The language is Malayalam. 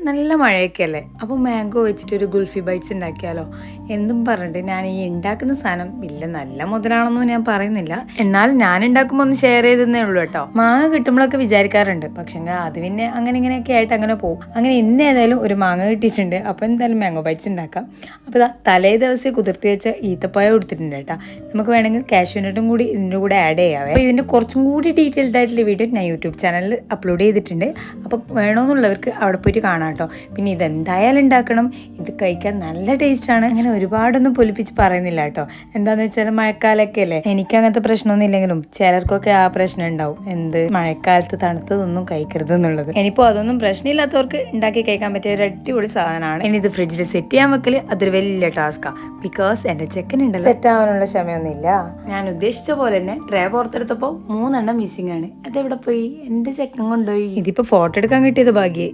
നല്ല മഴയൊക്കെ അല്ലേ, അപ്പോൾ മാംഗോ വെച്ചിട്ട് ഒരു ഗുൽഫി ബൈറ്റ്സ് ഉണ്ടാക്കിയാലോ എന്തും പറഞ്ഞിട്ട് ഞാൻ ഈ ഉണ്ടാക്കുന്ന സാധനം ഇല്ല നല്ല മുതലാണെന്നും ഞാൻ പറയുന്നില്ല. എന്നാൽ ഞാൻ ഉണ്ടാക്കുമ്പോൾ ഒന്ന് ഷെയർ ചെയ്തതേ ഉള്ളൂ കേട്ടോ. മാങ്ങ കിട്ടുമ്പോഴൊക്കെ വിചാരിക്കാറുണ്ട്, പക്ഷെ അത് പിന്നെ അങ്ങനെ ഇങ്ങനെയൊക്കെ ആയിട്ട് അങ്ങനെ പോകും. അങ്ങനെ ഇന്ന് ഏതായാലും ഒരു മാങ്ങ കിട്ടിയിട്ടുണ്ട്, അപ്പോൾ എന്തായാലും മാംഗോ ബൈറ്റ്സ് ഉണ്ടാക്കാം. അപ്പോൾ ഇതാ തലേ ദിവസം കുതിർത്തി വെച്ച ഈത്തപ്പഴം കൊടുത്തിട്ടുണ്ട് കേട്ടോ. നമുക്ക് വേണമെങ്കിൽ കാഷ്യൂനട്ടും കൂടി ഇതിൻ്റെ കൂടെ ആഡ് ചെയ്യാവേ. അപ്പോൾ ഇതിൻ്റെ കുറച്ചും കൂടി ഡീറ്റെയിൽഡ് ആയിട്ടുള്ള വീഡിയോ ഞാൻ യൂട്യൂബ് ചാനലിൽ അപ്ലോഡ് ചെയ്തിട്ടുണ്ട്. അപ്പോൾ വേണമെന്നുള്ളവർക്ക് അവിടെ പോയിട്ട് കാണാം കേട്ടോ. പിന്നെ ഇതെന്തായാലും ഉണ്ടാക്കണം, ഇത് കഴിക്കാൻ നല്ല ടേസ്റ്റാണ്. അങ്ങനെ ഒരുപാടൊന്നും പൊലിപ്പിച്ച് പറയുന്നില്ല കേട്ടോ. എന്താണെന്ന് വെച്ചാൽ മഴക്കാലമൊക്കെ അല്ലേ, എനിക്ക് അങ്ങനത്തെ പ്രശ്നമൊന്നും ഇല്ലെങ്കിലും ചിലർക്കൊക്കെ ആ പ്രശ്നം ഉണ്ടാവും, എന്ത് മഴക്കാലത്ത് തണുത്തതൊന്നും കഴിക്കരുത് എന്നുള്ളത്. ഇനിയിപ്പോൾ അതൊന്നും പ്രശ്നമില്ലാത്തവർക്ക് ഉണ്ടാക്കി കഴിക്കാൻ പറ്റിയ ഒരു അടിപൊളി സാധനമാണ്. ഇനി ഇത് ഫ്രിഡ്ജിൽ സെറ്റ് ചെയ്യാൻ വെക്കൽ അതൊരു വലിയ ടാസ്ക്കാണ്. ബിക്കോസ് എൻ്റെ ചെക്കനുണ്ടല്ലോ, സെറ്റ് ആവാനുള്ള ക്ഷമയൊന്നുമില്ല. ഞാൻ ഉദ്ദേശിച്ച പോലെ തന്നെ ട്രേ പുറത്തെടുത്തപ്പോൾ 3 മിസ്സിംഗ് ആണ്. അതെവിടെ പോയി? എൻ്റെ ചെക്കൻ കൊണ്ടുപോയി. ഇതിപ്പോൾ ഫോട്ടോ എടുക്കാൻ കിട്ടിയത് ഭാഗ്യേ.